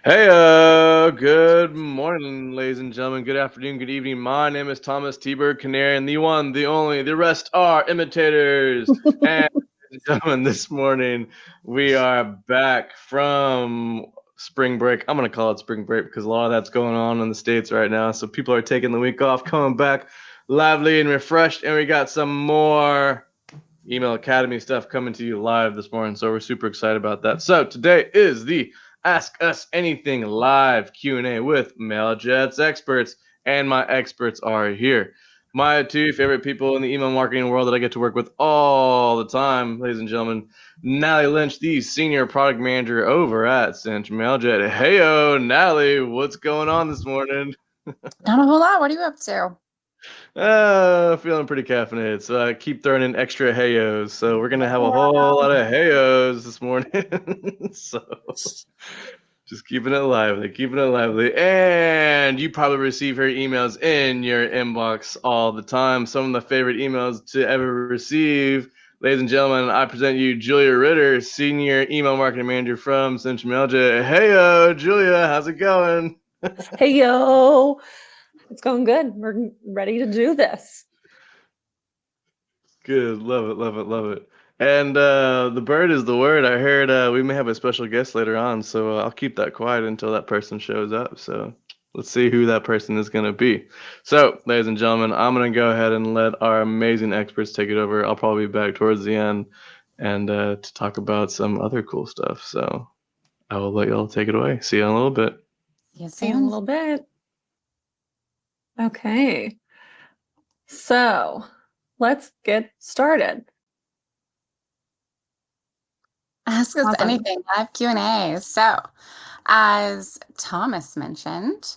Hey, good morning, ladies and gentlemen. Good afternoon, good evening. My name is Thomas T. Bird Canary, and the one, the only, the rest are imitators. And, ladies and gentlemen, this morning we are back from spring break. I'm going to call it spring break because a lot of that's going on in the States right now. So people are taking the week off, coming back lively and refreshed, and we got some more Email Academy stuff coming to you live this morning. So we're super excited about that. So today is the Ask Us Anything live Q&A with Mailjet's experts, and my experts are here. My two favorite people in the email marketing world that I get to work with all the time, ladies and gentlemen. Natalie Lynch, the senior product manager over at Cinch Mailjet. Heyo, Natalie, what's going on this morning? Not a whole lot. What are you up to? Feeling pretty caffeinated, so I keep throwing in extra heyos. So we're gonna have a whole lot of heyos this morning. So just keeping it lively, keeping it lively. And you probably receive her emails in your inbox all the time. Some of the favorite emails to ever receive. Ladies and gentlemen, I present you Julia Ritter, Senior Email Marketing Manager from Central Mailjet. Heyo, Julia, how's it going? Hey, yo, it's going good. We're ready to do this. Good, love it, love it, love it. And the bird is the word. I heard we may have a special guest later on, so I'll keep that quiet until that person shows up. So let's see who that person is going to be. So, ladies and gentlemen, I'm going to go ahead and let our amazing experts take it over. I'll probably be back towards the end and to talk about some other cool stuff. So I will let y'all take it away. See you in a little bit. See you in a little bit. Okay. So let's get started. Ask us Awesome. anything. Live Q&A. So, as Thomas mentioned,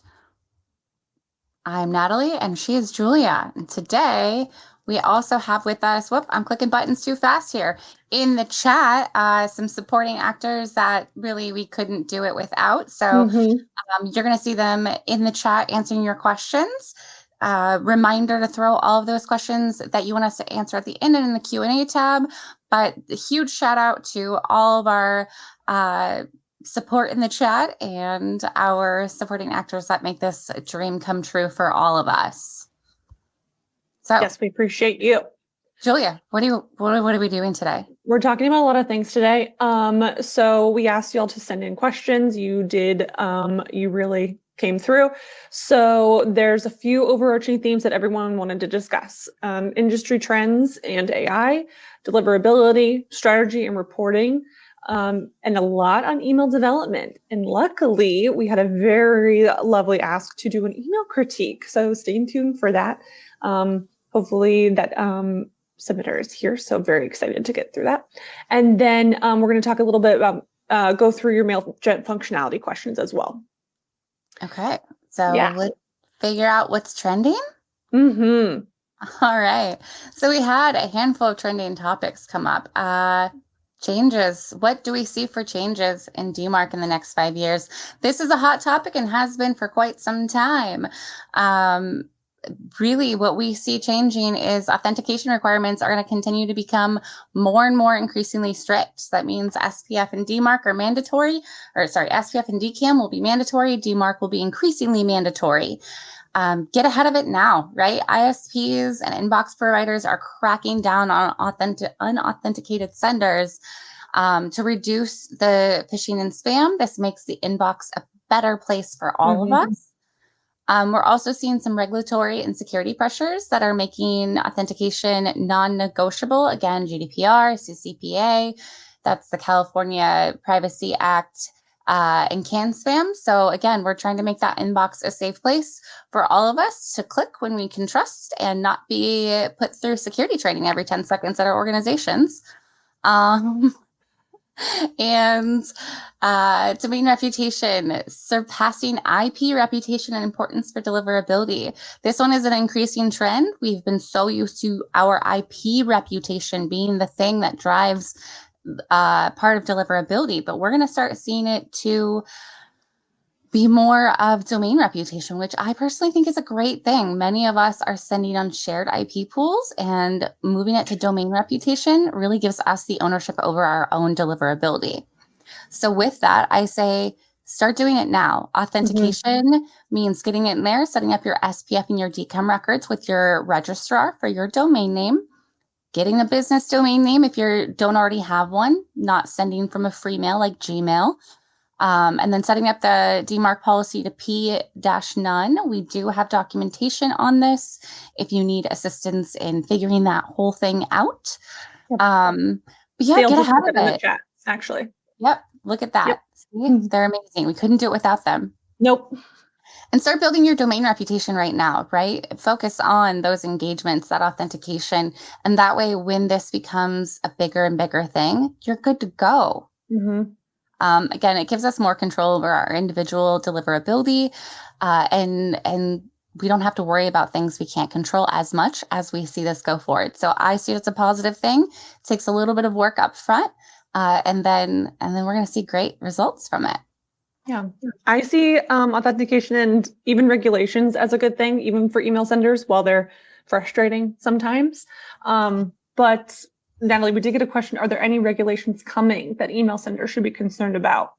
I'm Natalie and she is Julia. And today we also have with us, whoop, I'm clicking buttons too fast here, in the chat, some supporting actors that really we couldn't do it without. So you're going to see them in the chat answering your questions. Reminder to throw all of those questions that you want us to answer at the end and in the Q&A tab. But a huge shout out to all of our support in the chat and our supporting actors that make this a dream come true for all of us. So Yes, we appreciate you. Julia, what are we doing today? We're talking about a lot of things today. So we asked y'all to send in questions. You did. You really came through. So there's a few overarching themes that everyone wanted to discuss: industry trends and AI, deliverability, strategy and reporting, and a lot on email development. And luckily, we had a very lovely ask to do an email critique. So stay tuned for that. Hopefully that submitter is here, so very excited to get through that. And then we're going to talk a little bit about go through your Mailjet functionality questions as well. Okay, so Yeah. let's figure out what's trending. Mm-hmm. All right, so we had a handful of trending topics come up. Changes. What do we see for changes in DMARC in the next 5 years? This is a hot topic and has been for quite some time. Really what we see changing is authentication requirements are going to continue to become more and more increasingly strict. So that means SPF and DMARC are mandatory, SPF and DCAM will be mandatory, DMARC will be increasingly mandatory. Get ahead of it now, right? ISPs and inbox providers are cracking down on unauthenticated senders to reduce the phishing and spam. This makes the inbox a better place for all of us. We're also seeing some regulatory and security pressures that are making authentication non-negotiable. Again, GDPR, CCPA, that's the California Privacy Act, and CAN spam. So again, we're trying to make that inbox a safe place for all of us to click when we can trust and not be put through security training every 10 seconds at our organizations. And domain reputation, surpassing IP reputation and importance for deliverability. This one is an increasing trend. We've been so used to our IP reputation being the thing that drives part of deliverability, but we're going to start seeing it to be more of domain reputation, which I personally think is a great thing. Many of us are sending on shared IP pools, and moving it to domain reputation really gives us the ownership over our own deliverability. So with that, I say start doing it now. Authentication means getting it in there, setting up your SPF and your DKIM records with your registrar for your domain name, getting a business domain name if you don't already have one, not sending from a free mail like Gmail. And then setting up the DMARC policy to P-none. We do have documentation on this if you need assistance in figuring that whole thing out. Yep. But yeah, They'll get just ahead put of that in it. the chat, actually. Yep, look at that. Yep. See, they're amazing. We couldn't do it without them. Nope. And start building your domain reputation right now, right? Focus on those engagements, that authentication. And that way, when this becomes a bigger and bigger thing, you're good to go. Again, it gives us more control over our individual deliverability, and we don't have to worry about things we can't control as much as we see this go forward. So I see it as a positive thing. It takes a little bit of work up front, and then we're going to see great results from it. Yeah, I see authentication and even regulations as a good thing, even for email senders, while they're frustrating sometimes. But Natalie, we did get a question. Are there any regulations coming that email senders should be concerned about?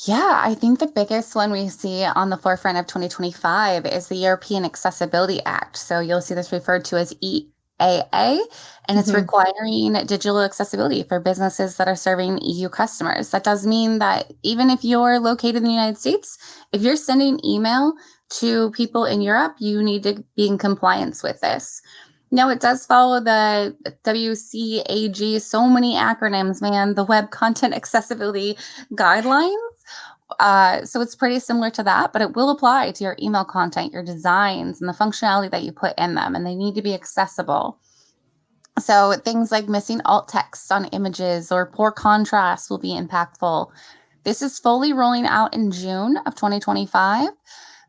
Yeah, I think the biggest one we see on the forefront of 2025 is the European Accessibility Act. So you'll see this referred to as EAA, and it's requiring digital accessibility for businesses that are serving EU customers. That does mean that even if you're located in the United States, if you're sending email to people in Europe, you need to be in compliance with this. No, it does follow the WCAG, so many acronyms, man, the Web Content Accessibility Guidelines. So it's pretty similar to that, but it will apply to your email content, your designs, and the functionality that you put in them, and they need to be accessible. So things like missing alt text on images or poor contrast will be impactful. This is fully rolling out in June of 2025.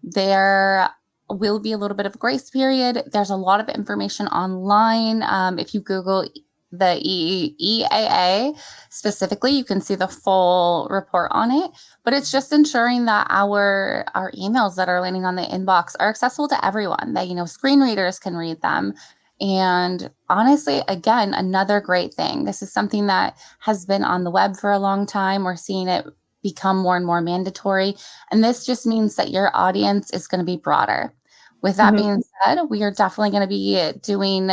There will be a little bit of a grace period. There's a lot of information online. If you Google the EAA specifically, you can see the full report on it. But it's just ensuring that our emails that are landing on the inbox are accessible to everyone, that, screen readers can read them. And honestly, again, another great thing. This is something that has been on the web for a long time. We're seeing it become more and more mandatory. And this just means that your audience is going to be broader. With that being said, we are definitely going to be doing,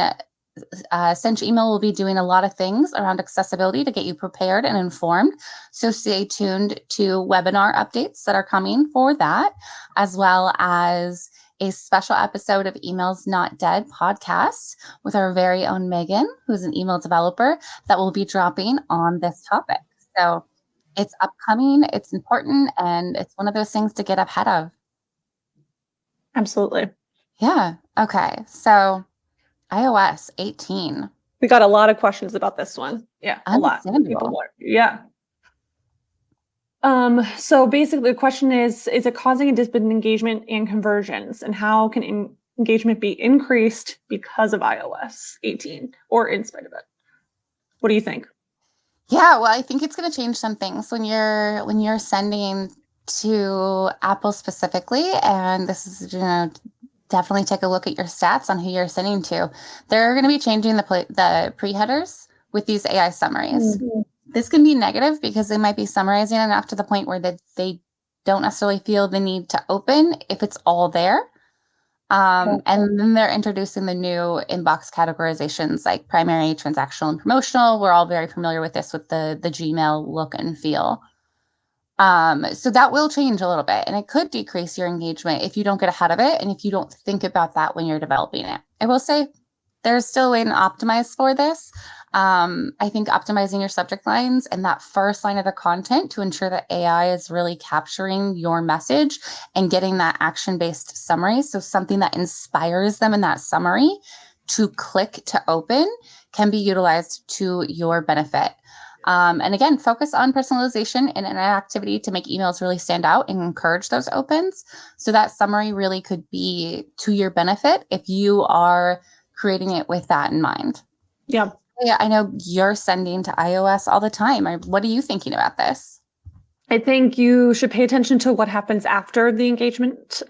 Cinch Email will be doing a lot of things around accessibility to get you prepared and informed. So stay tuned to webinar updates that are coming for that, as well as a special episode of Emails Not Dead podcast with our very own Megan, who's an email developer, that will be dropping on this topic. So it's upcoming, it's important, and it's one of those things to get ahead of. Absolutely. Yeah. Okay. So iOS 18. We got a lot of questions about this one. Yeah, a lot. Yeah. So basically the question is it causing a dip in engagement and conversions? And how can engagement be increased because of iOS 18 or in spite of it? What do you think? Yeah, well, I think it's going to change some things when you're sending to Apple specifically, and this is, definitely take a look at your stats on who you're sending to. They're going to be changing the pre-headers with these AI summaries. This can be negative because they might be summarizing enough to the point where they don't necessarily feel the need to open if it's all there. And then they're introducing the new inbox categorizations like primary, transactional, and promotional. We're all very familiar with this with the Gmail look and feel. So that will change a little bit, and it could decrease your engagement if you don't get ahead of it and if you don't think about that when you're developing it. I will say there's still a way to optimize for this. I think optimizing your subject lines and that first line of the content to ensure that AI is really capturing your message and getting that action-based summary. So something that inspires them in that summary to click to open can be utilized to your benefit. And again, focus on personalization and interactivity to make emails really stand out and encourage those opens. So that summary really could be to your benefit if you are creating it with that in mind. Yeah. Yeah, I know you're sending to iOS all the time. What are you thinking about this? I think you should pay attention to what happens after the engagement.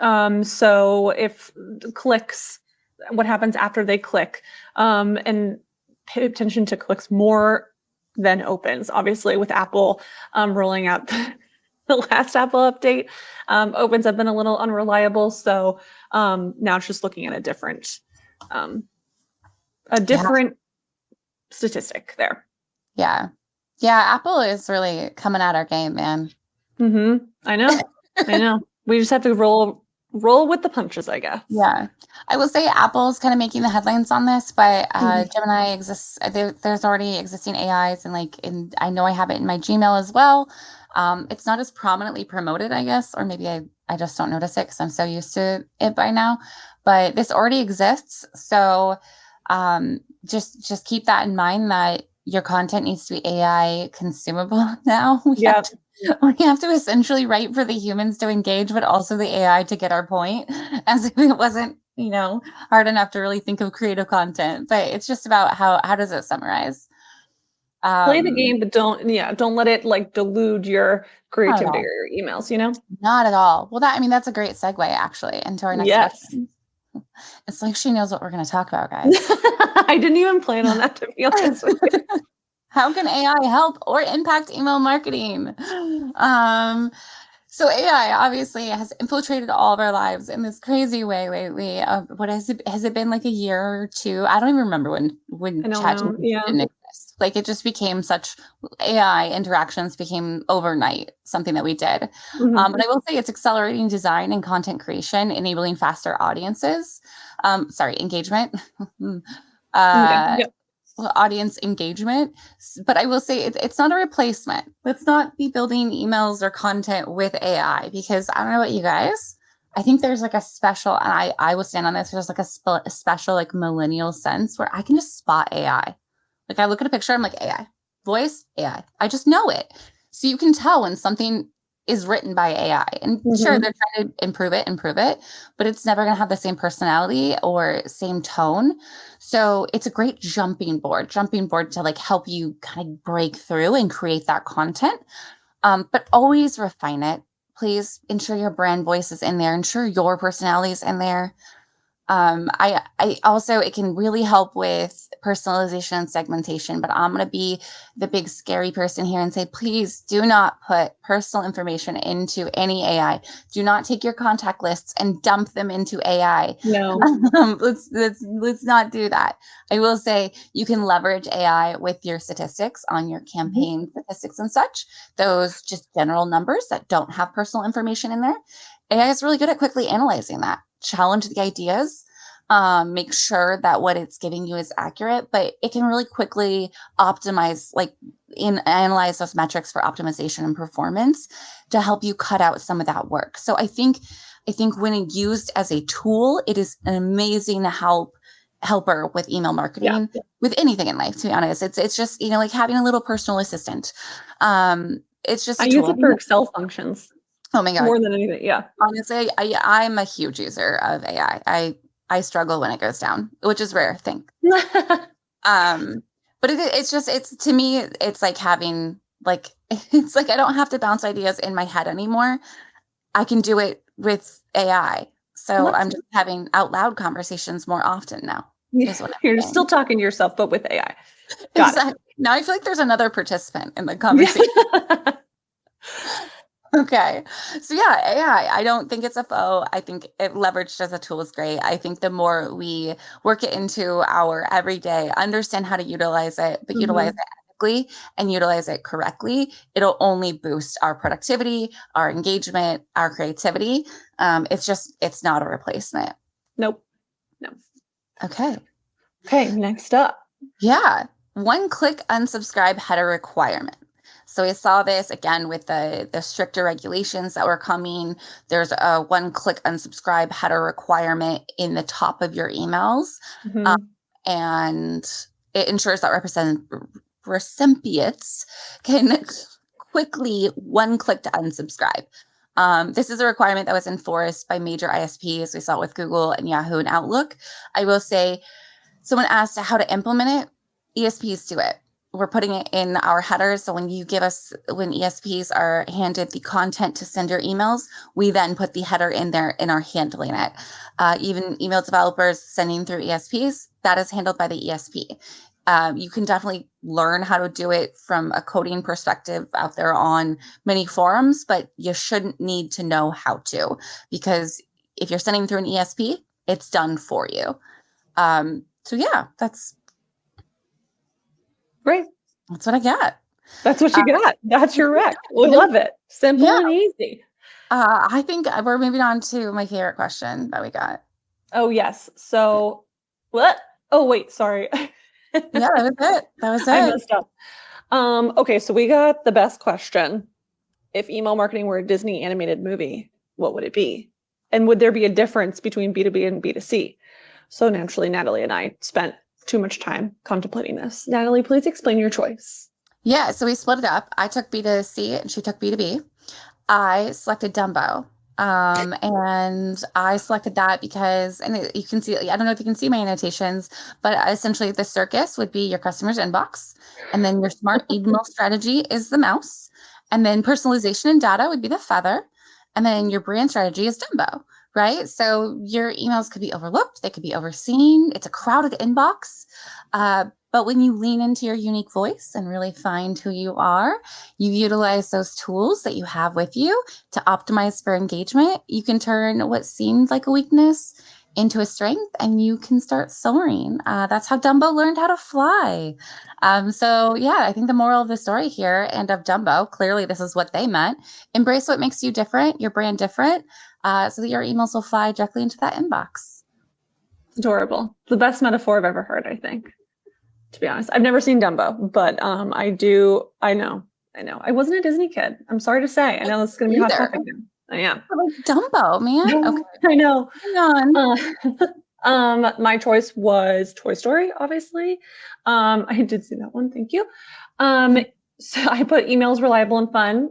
So if clicks, what happens after they click, and pay attention to clicks more than opens. Obviously, with Apple rolling out the last Apple update. Opens have been a little unreliable, so now it's just looking at a different statistic there. Yeah. Yeah, Apple is really coming at our game, man. I know. I know. We just have to roll with the punches, I guess. Yeah. I will say Apple's kind of making the headlines on this, but Gemini exists. There's already existing AIs, and I know I have it in my Gmail as well. It's not as prominently promoted, I guess, or maybe I just don't notice it because I'm so used to it by now. But this already exists, so just keep that in mind that your content needs to be AI consumable now. We have to essentially write for the humans to engage, but also the AI to get our point, as if it wasn't, hard enough to really think of creative content. But it's just about how does it summarize? Play the game, but don't let it like delude your creativity or your emails, Not at all. Well, that's a great segue actually into our next question. It's like she knows what we're going to talk about, guys. I didn't even plan on that, to be honest with you. How can AI help or impact email marketing? So AI obviously has infiltrated all of our lives in this crazy way lately. What has it been like a year or two? I don't even remember when ChatGPT didn't exist. Like it just became AI interactions became overnight something that we did. But I will say it's accelerating design and content creation, enabling faster audiences. Engagement. Audience engagement. But I will say it's not a replacement. Let's not be building emails or content with AI, because I don't know about you guys. I think there's like a special, and I will stand on this, there's like a special like millennial sense where I can just spot AI. Like I look at a picture, I'm like AI. Voice, AI. I just know it. So you can tell when something is written by AI. And sure, they're trying to improve it, but it's never going to have the same personality or same tone. So it's a great jumping board to like help you kind of break through and create that content. But always refine it. Please ensure your brand voice is in there. Ensure your personality is in there. I also, it can really help with personalization and segmentation, but I'm going to be the big scary person here and say, please do not put personal information into any AI. Do not take your contact lists and dump them into AI. No. Let's not do that. I will say you can leverage AI with your statistics on your campaign statistics and such, those just general numbers that don't have personal information in there. AI is really good at quickly analyzing that. Challenge the ideas, make sure that what it's giving you is accurate, but it can really quickly optimize, analyze those metrics for optimization and performance to help you cut out some of that work. So I think when used as a tool, it is an amazing helper with email marketing, with anything in life, to be honest. It's just, like having a little personal assistant. It's just a tool. Use it for Excel functions. Oh my God. More than anything, yeah. Honestly, I'm a huge user of AI. I struggle when it goes down, which is rare, I think. But it's to me, it's like having it's like I don't have to bounce ideas in my head anymore. I can do it with AI. So I'm just having out loud conversations more often now. You're still talking to yourself, but with AI. Exactly. Now I feel like there's another participant in the conversation. Okay. So yeah, AI, I don't think it's a foe. I think it leveraged as a tool is great. I think the more we work it into our everyday, understand how to utilize it, but utilize it ethically and utilize it correctly, it'll only boost our productivity, our engagement, our creativity. It's not a replacement. Nope. No. Okay. Next up. Yeah. One-click unsubscribe header requirement. So we saw this again with the stricter regulations that were coming. There's a one-click unsubscribe header requirement in the top of your emails. And it ensures that recipients can quickly one-click to unsubscribe. This is a requirement that was enforced by major ISPs. We saw it with Google and Yahoo and Outlook. I will say, someone asked how to implement it. ESPs do it. We're putting it in our headers. So when ESPs are handed the content to send your emails, we then put the header in there and are handling it. Even email developers sending through ESPs, that is handled by the ESP. You can definitely learn how to do it from a coding perspective out there on many forums, but you shouldn't need to know how to, because if you're sending through an ESP, it's done for you. So yeah, that's Great. what I got. That's what you got. That's your rec. We Yeah. love it. Simple Yeah. and easy. I think we're moving on to my favorite question that we got. Oh, yes. So what? Oh, wait, sorry. Yeah, that was it. That was I it. messed up. Okay, so we got the best question. If email marketing were a Disney animated movie, what would it be? And would there be a difference between B2B and B2C? So naturally, Natalie and I spent too much time contemplating this. Natalie, please explain your choice. Yeah, so we split it up. I took B2C and she took B2B. I selected Dumbo. And I selected that because, and you can see, I don't know if you can see my annotations, but essentially the circus would be your customer's inbox. And then your smart email strategy is the mouse. And then personalization and data would be the feather. And then your brand strategy is Dumbo, right? So your emails could be overlooked. They could be overseen. It's a crowded inbox. But when you lean into your unique voice and really find who you are, you utilize those tools that you have with you to optimize for engagement. You can turn what seemed like a weakness into a strength, and you can start soaring. That's how Dumbo learned how to fly. So yeah, I think the moral of the story here and of Dumbo, clearly this is what they meant. Embrace what makes you different, your brand different, so that your emails will fly directly into that inbox. Adorable. The best metaphor I've ever heard, I think. To be honest, I've never seen Dumbo, but I know. I wasn't a Disney kid. I'm sorry to say. I know this is going to be a hot topic now. I am. Like Dumbo, man. Okay. I know. Hang on. My choice was Toy Story, obviously. I did see that one. Thank you. So I put emails reliable and fun.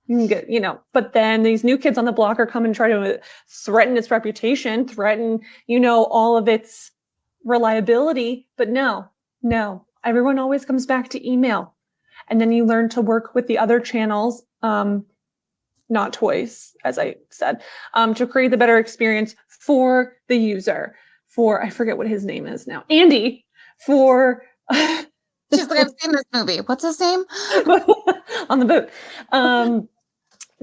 You can get, but then these new kids on the block are coming and try to threaten its reputation, threaten, all of its reliability. But no, everyone always comes back to email. And then you learn to work with the other channels, not toys, as I said, to create the better experience for the user, I forget what his name is now, Andy, She's like, I've seen this movie. What's his name? On the boat.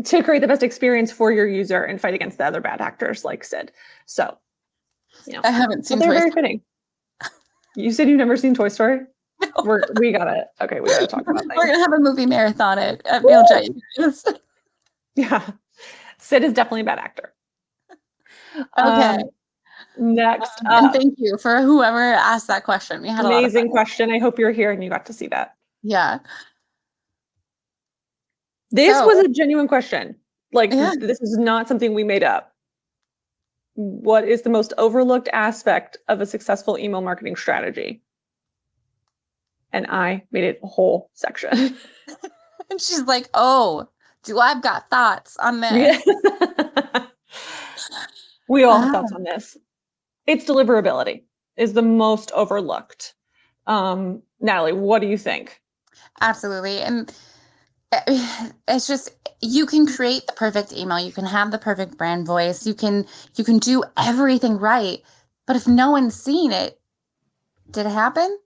To create the best experience for your user and fight against the other bad actors like Sid. So, I haven't seen Toy Story. They're very Story. fitting. You said you've never seen Toy Story? No. We gotta talk about that. We're gonna have a movie marathon at Mailjet. Yeah. Sid is definitely a bad actor. Okay. Next and thank you for whoever asked that question. We had amazing question. I hope you're here and you got to see that. Yeah. This was a genuine question. This is not something we made up. What is the most overlooked aspect of a successful email marketing strategy? And I made it a whole section. And she's like, oh, I've got thoughts on this. Yeah. We all have thoughts on this. It's deliverability is the most overlooked. Natalie, what do you think? Absolutely. And it's just, you can create the perfect email. You can have the perfect brand voice. You can do everything right. But if no one's seen it, did it happen?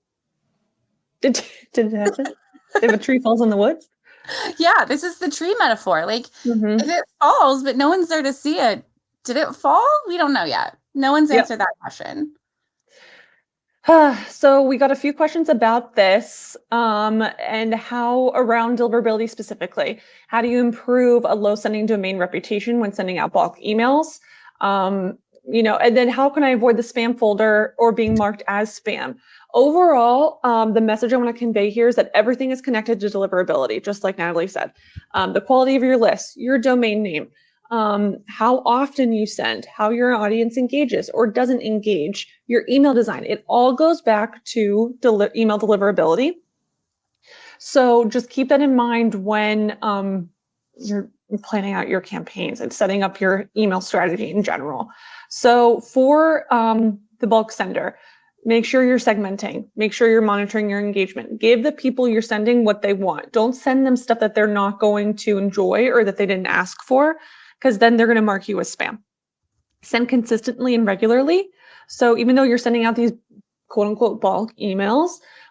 Did it happen? If a tree falls in the woods? Yeah, this is the tree metaphor. If it falls, but no one's there to see it, did it fall? We don't know yet. No one's answered that question. So we got a few questions about this and how around deliverability specifically. How do you improve a low sending domain reputation when sending out bulk emails? And then how can I avoid the spam folder or being marked as spam? Overall, the message I want to convey here is that everything is connected to deliverability, just like Natalie said. The quality of your list, your domain name, how often you send, how your audience engages or doesn't engage, your email design. It all goes back to email deliverability. So just keep that in mind when you're planning out your campaigns and setting up your email strategy in general. So for the bulk sender, make sure you're segmenting, make sure you're monitoring your engagement. Give the people you're sending what they want. Don't send them stuff that they're not going to enjoy or that they didn't ask for, because then they're going to mark you as spam. Send consistently and regularly. So even though you're sending out these quote unquote bulk emails,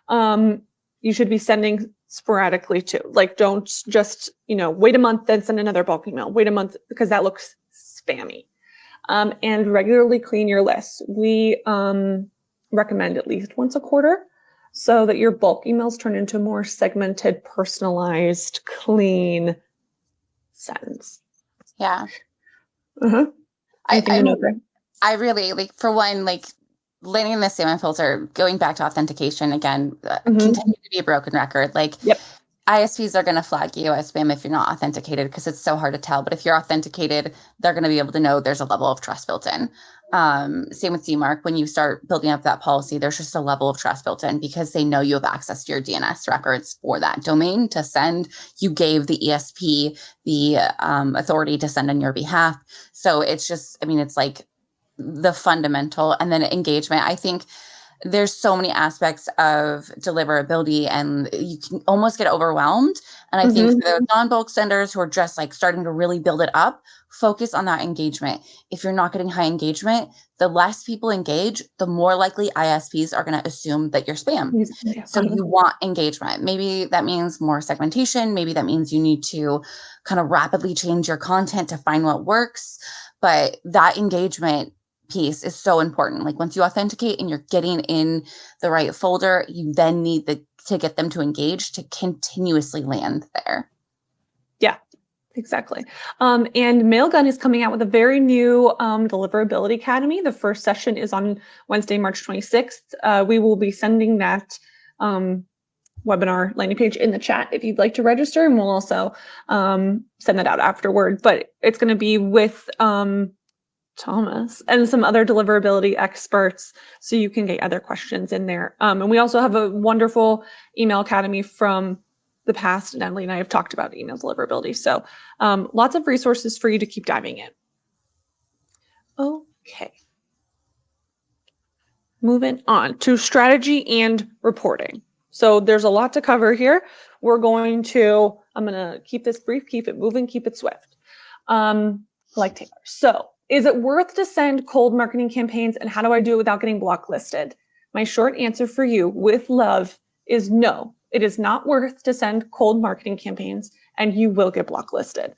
you should be sending sporadically too. Like, don't just, wait a month, then send another bulk email. Wait a month, because that looks spammy. And regularly clean your lists. We recommend at least once a quarter so that your bulk emails turn into more segmented, personalized, clean sends. Yeah. Uh-huh. I really, like, for one, like, landing the spam filter, going back to authentication again, continue to be a broken record. Like, yep. ISPs are going to flag you as spam if you're not authenticated, because it's so hard to tell. But if you're authenticated, they're going to be able to know there's a level of trust built in. Same with DMARC. When you start building up that policy, there's just a level of trust built in because they know you have access to your DNS records for that domain to send. You gave the ESP the authority to send on your behalf. So it's just, it's like the fundamental. And then engagement. I think there's so many aspects of deliverability and you can almost get overwhelmed. And I think for those non-bulk senders who are just like starting to really build it up, focus on that engagement. If you're not getting high engagement, the less people engage, the more likely ISPs are going to assume that you're spam. Yeah. So you want engagement. Maybe that means more segmentation. Maybe that means you need to kind of rapidly change your content to find what works. But that engagement piece is so important. Like, once you authenticate and you're getting in the right folder, you then need to get them to engage to continuously land there. Yeah, exactly. And Mailgun is coming out with a very new Deliverability Academy. The first session is on Wednesday, March 26th. We will be sending that webinar landing page in the chat if you'd like to register, and we'll also send that out afterward. But it's going to be with Thomas and some other deliverability experts, so you can get other questions in there. And we also have a wonderful email academy from the past. Natalie and I have talked about email deliverability. So lots of resources for you to keep diving in. Okay. Moving on to strategy and reporting. So there's a lot to cover here. I'm going to keep this brief, keep it moving, keep it swift. Like Taylor. So, is it worth to send cold marketing campaigns, and how do I do it without getting blacklisted? My short answer for you, with love, is no. It is not worth to send cold marketing campaigns, and you will get blacklisted.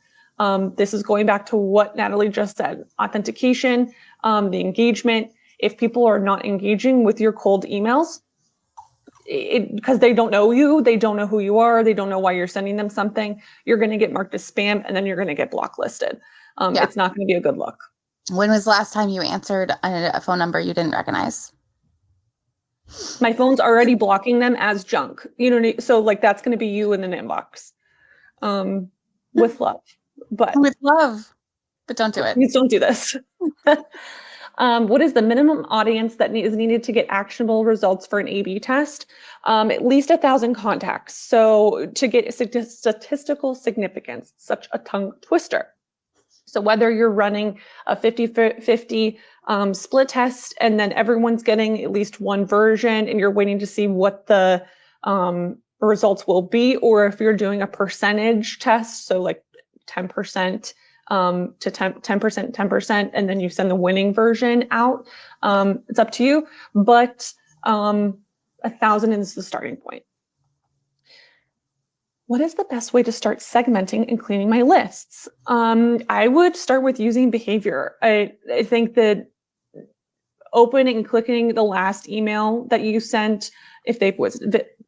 This is going back to what Natalie just said. Authentication, the engagement. If people are not engaging with your cold emails, because they don't know you, they don't know who you are, they don't know why you're sending them something, you're going to get marked as spam, and then you're going to get blacklisted. It's not going to be a good look. When was the last time you answered a phone number you didn't recognize? My phone's already blocking them as junk. So like that's going to be you in an inbox. With love. But don't do it. Please don't do this. What is the minimum audience that is needed to get actionable results for an A/B test? At least 1,000 contacts. So to get statistical significance, such a tongue twister. So whether you're running a 50-50 split test and then everyone's getting at least one version and you're waiting to see what the results will be, or if you're doing a percentage test, so like 10% to 10%, and then you send the winning version out, it's up to you. But 1,000 is the starting point. What is the best way to start segmenting and cleaning my lists? I would start with using behavior. I think that opening and clicking the last email that you sent, if they've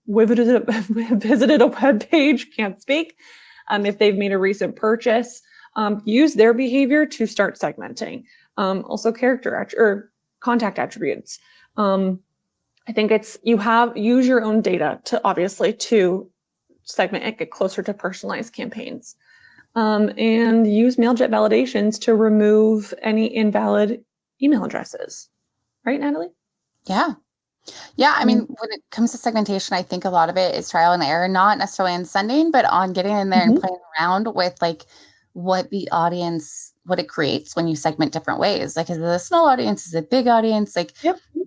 visited a web page, can't speak, if they've made a recent purchase, use their behavior to start segmenting. Also contact attributes. I think use your own data to segment and get closer to personalized campaigns. And use Mailjet validations to remove any invalid email addresses. Right, Natalie? Yeah. Yeah. I mean, when it comes to segmentation, I think a lot of it is trial and error, not necessarily in sending, but on getting in there and playing around with like what it creates when you segment different ways. Like, is it a small audience? Is it a big audience? Like,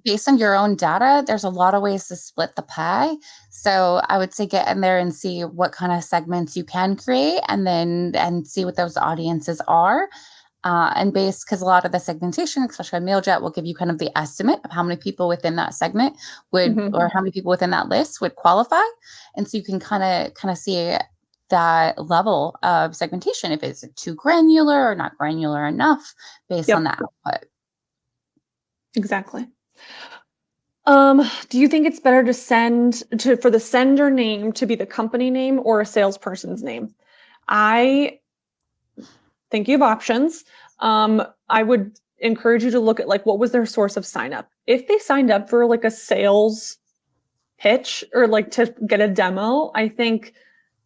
based on your own data, there's a lot of ways to split the pie. So I would say get in there and see what kind of segments you can create and see what those audiences are. And based, because a lot of the segmentation, especially on Mailjet, will give you kind of the estimate of how many people within that segment would, or how many people within that list would qualify. And so you can kind of see that level of segmentation, if it's too granular or not granular enough based on that output. Exactly. Do you think it's better to for the sender name to be the company name or a salesperson's name? I think you have options. I would encourage you to look at like what was their source of sign up. If they signed up for like a sales pitch or like to get a demo, I think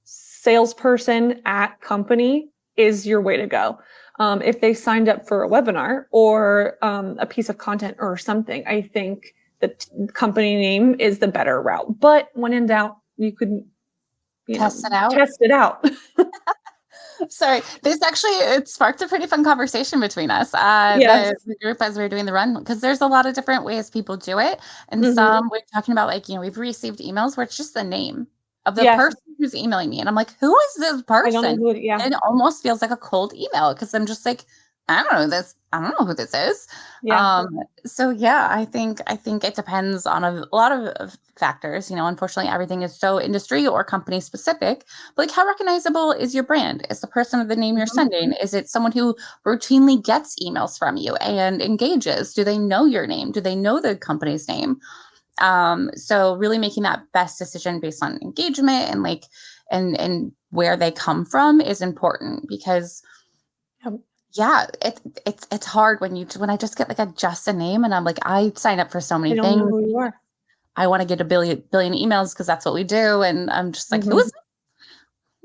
salesperson at company is your way to go. If they signed up for a webinar or a piece of content or something, I think the company name is the better route. But when in doubt, you could Test it out. Test it out. Sorry, it sparked a pretty fun conversation between us. Yes. The group as we were doing the run, because there's a lot of different ways people do it. And some we're talking about, like, we've received emails where it's just the name of the person who's emailing me. And I'm like, who is this person? I don't know And it almost feels like a cold email because I'm just like, I don't know this. I don't know who this is. So yeah, I think it depends on a lot of factors. Unfortunately, everything is so industry or company specific. But like, how recognizable is your brand? Is the person of the name you're sending? Is it someone who routinely gets emails from you and engages? Do they know your name? Do they know the company's name? So really making that best decision based on engagement and like and where they come from is important, because it's hard when I just get like just a name and I'm like, I sign up for so many I don't things. know who you are. I want to get a billion emails because that's what we do, and I'm just like, who is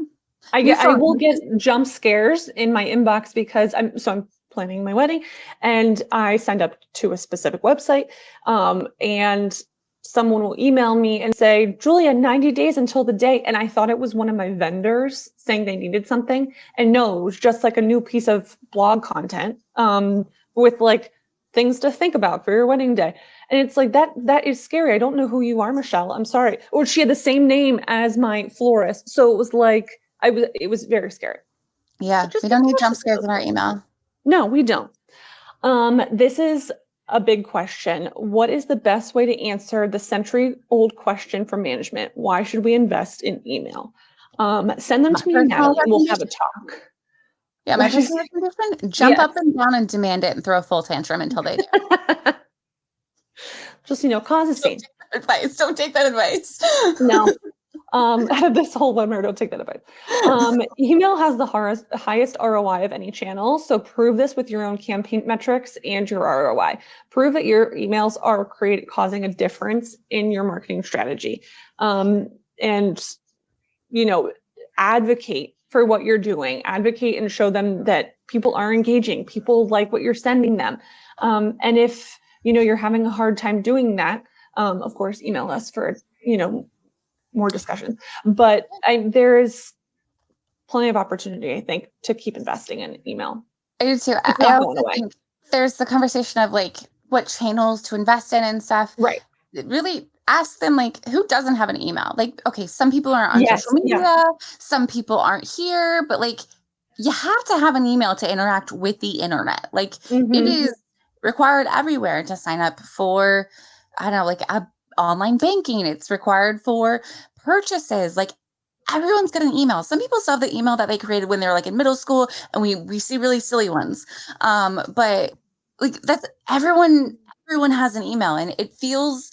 it? I will get jump scares in my inbox because I'm planning my wedding and I signed up to a specific website, and someone will email me and say, Julia, 90 days until the date. And I thought it was one of my vendors saying they needed something. And no, it was just like a new piece of blog content with like things to think about for your wedding day. And it's like, that is scary. I don't know who you are, Michelle. I'm sorry. Or she had the same name as my florist. So it was like, it was very scary. Yeah, we don't need jump scares in our email. No, we don't. This is a big question. What is the best way to answer the century-old question for management? Why should we invest in email? Send them to me now and we'll have a talk. Yeah, my personal recommendation, jump up and down and demand it and throw a full tantrum until they do. Just, cause a scene. Don't take that advice. No. Out of this whole webinar, don't take that advice. Email has the highest ROI of any channel. So prove this with your own campaign metrics and your ROI. Prove that your emails are causing a difference in your marketing strategy. And, advocate for what you're doing. Advocate and show them that people are engaging. People like what you're sending them. And if, you're having a hard time doing that, of course, email us for, more discussion. But there is plenty of opportunity, I think, to keep investing in email. I do too. I also think there's the conversation of like what channels to invest in and stuff. Right. Really ask them, like, who doesn't have an email? Like, okay, some people aren't on social media, some people aren't here, but like, you have to have an email to interact with the internet. Like, it is required everywhere to sign up for, I don't know, like online banking. It's required for purchases. Like, everyone's got an email. Some people still have the email that they created when they were like in middle school, and we see really silly ones. But like, that's everyone has an email, and it feels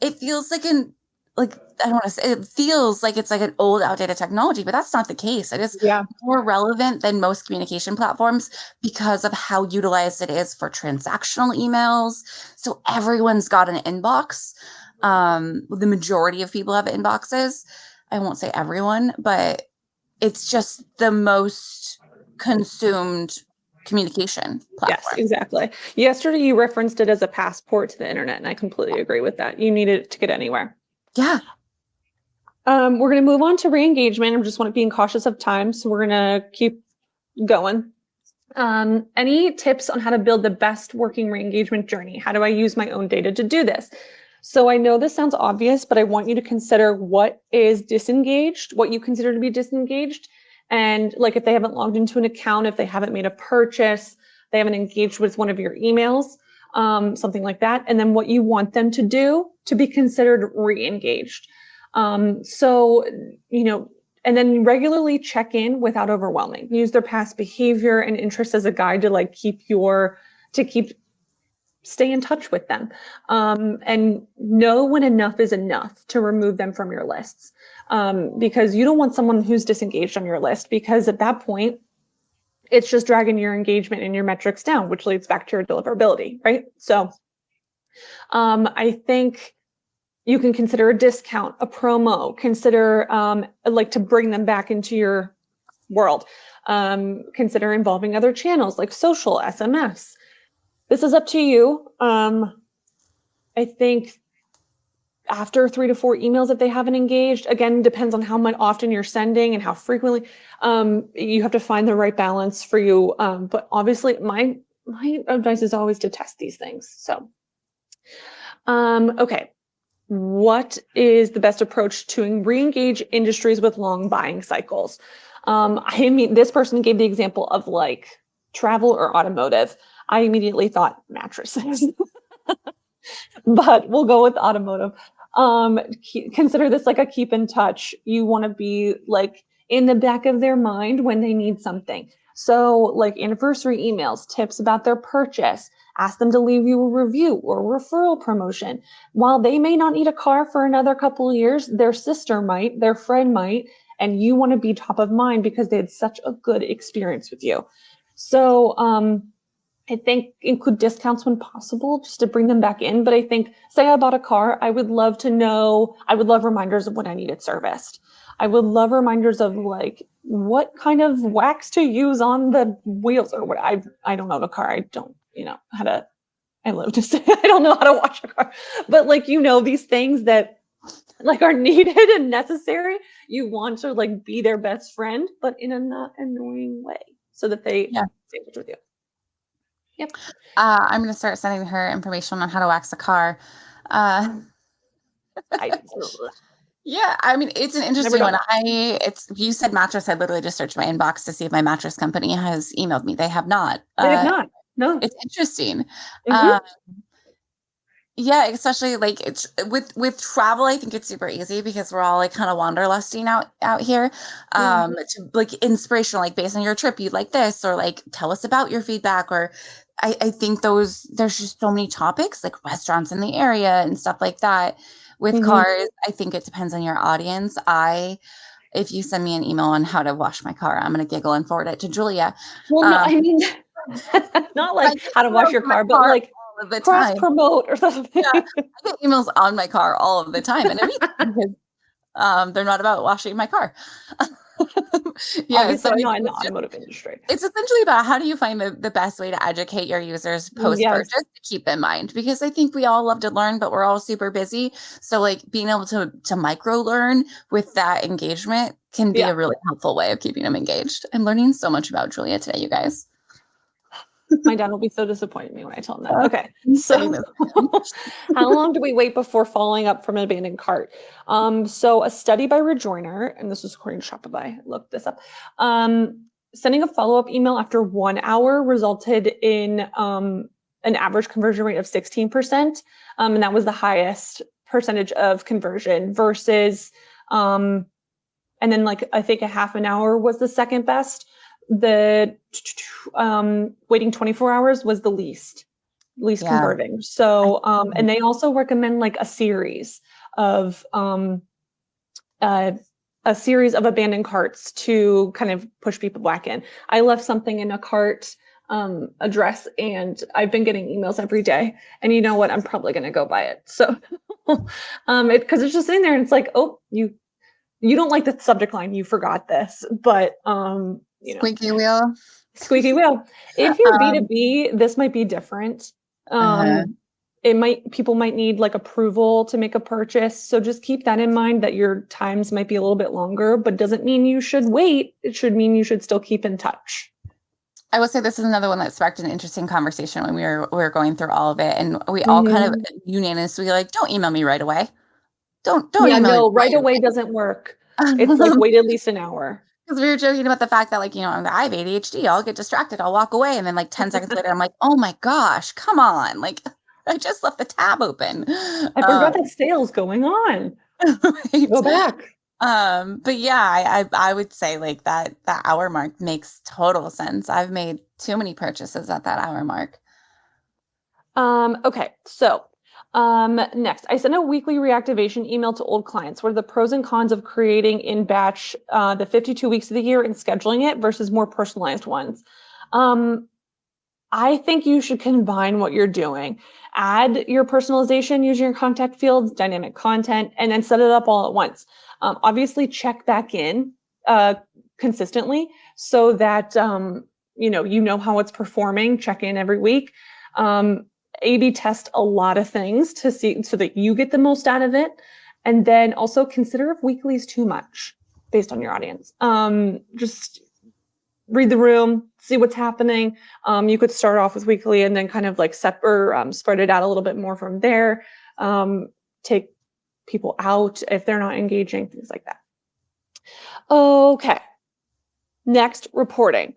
like I don't want to say, it feels like it's like an old, outdated technology, but that's not the case. It is more relevant than most communication platforms because of how utilized it is for transactional emails. So everyone's got an inbox. The majority of people have inboxes. I won't say everyone, but it's just the most consumed communication platform. Yes, exactly. Yesterday, you referenced it as a passport to the internet, and I completely agree with that. You need it to get anywhere. Yeah. We're going to move on to re-engagement. I just want to be cautious of time, so we're going to keep going. Any tips on how to build the best working re-engagement journey? How do I use my own data to do this? So I know this sounds obvious, but I want you to consider what is disengaged, what you consider to be disengaged. And like if they haven't logged into an account, if they haven't made a purchase, they haven't engaged with one of your emails, something like that, and then what you want them to do to be considered re-engaged. So, and then regularly check in without overwhelming. Use their past behavior and interest as a guide to stay in touch with them, and know when enough is enough to remove them from your lists, because you don't want someone who's disengaged on your list, because at that point, it's just dragging your engagement and your metrics down, which leads back to your deliverability, right? So I think you can consider a discount, a promo, consider to bring them back into your world. Consider involving other channels like social, SMS. This is up to you. I think after 3 to 4 emails, if they haven't engaged, again, depends on how much often you're sending and how frequently, you have to find the right balance for you. But obviously my advice is always to test these things. So, okay. What is the best approach to re-engage industries with long buying cycles? This person gave the example of like travel or automotive. I immediately thought mattresses, but we'll go with automotive. Consider this like a keep in touch. You want to be like in the back of their mind when they need something. So like anniversary emails, tips about their purchase, ask them to leave you a review or referral promotion. While they may not need a car for another couple of years, their sister might, their friend might, and you want to be top of mind because they had such a good experience with you. So I think include discounts when possible, just to bring them back in. But I think, say I bought a car, I would love reminders of when I need it serviced. I would love reminders of like what kind of wax to use on the wheels or what. I don't own a car. I don't, I live to say I don't know how to wash a car, but like, these things that like are needed and necessary, you want to like be their best friend, but in a not annoying way so that they stay in touch with you. Yep. I'm going to start sending her information on how to wax a car. Yeah, I mean, it's an interesting one. You said mattress. I literally just searched my inbox to see if my mattress company has emailed me. They have not. They have not. No. It's interesting. Mm-hmm. Yeah, especially like it's with travel. I think it's super easy because we're all like kind of wanderlusting out here. To like inspirational, like based on your trip, you'd like this, or like tell us about your feedback, or I think there's just so many topics like restaurants in the area and stuff like that. With cars, I think it depends on your audience. If you send me an email on how to wash my car, I'm gonna giggle and forward it to Julia. Well, no, I mean, not like how to wash your car, but like cross promote or something. Yeah, I get emails on my car all of the time, and everything because they're not about washing my car. Obviously, I'm not in the automotive industry. It's essentially about how do you find the best way to educate your users post-purchase to keep in mind, because I think we all love to learn, but we're all super busy. So like being able to micro learn with that engagement can be a really helpful way of keeping them engaged. I'm learning so much about Julia today, you guys. My dad will be so disappointed in me when I tell him that. Okay, so how long do we wait before following up from an abandoned cart? So a study by Rejoiner, and this was according to Shopify, I looked this up, sending a follow-up email after 1 hour resulted in an average conversion rate of 16%, and that was the highest percentage of conversion versus, and then like I think a half an hour was the second best. The waiting 24 hours was the least converting. So, and they also recommend like a series of abandoned carts to kind of push people back in. I left something in a cart address, and I've been getting emails every day. And you know what? I'm probably going to go buy it. So, because it's just sitting there, and it's like, oh, you don't like the subject line. You forgot this, but Squeaky wheel. If you're B2B, this might be different. People might need like approval to make a purchase. So just keep that in mind, that your times might be a little bit longer, but doesn't mean you should wait. It should mean you should still keep in touch. I would say this is another one that sparked an interesting conversation when we were going through all of it, and we all kind of unanimously like, don't email me right away. Don't email me right away doesn't work. It's like wait at least an hour. Because we were joking about the fact that, like, I have ADHD. I'll get distracted. I'll walk away. And then, like, 10 seconds later, I'm like, oh my gosh, come on. Like, I just left the tab open. I forgot that sale's going on. Right? Go back. But yeah, I would say like that hour mark makes total sense. I've made too many purchases at that hour mark. Okay, so next, I send a weekly reactivation email to old clients. What are the pros and cons of creating in batch the 52 weeks of the year and scheduling it versus more personalized ones? I think you should combine what you're doing. Add your personalization using your contact fields, dynamic content, and then set it up all at once. Obviously, check back in consistently so that you know how it's performing. Check in every week. A/B test a lot of things to see so that you get the most out of it, and then also consider if weekly is too much based on your audience. Just read the room, see what's happening. You could start off with weekly and then kind of like spread it out a little bit more from there. Take people out if they're not engaging, things like that. Okay. Next, reporting.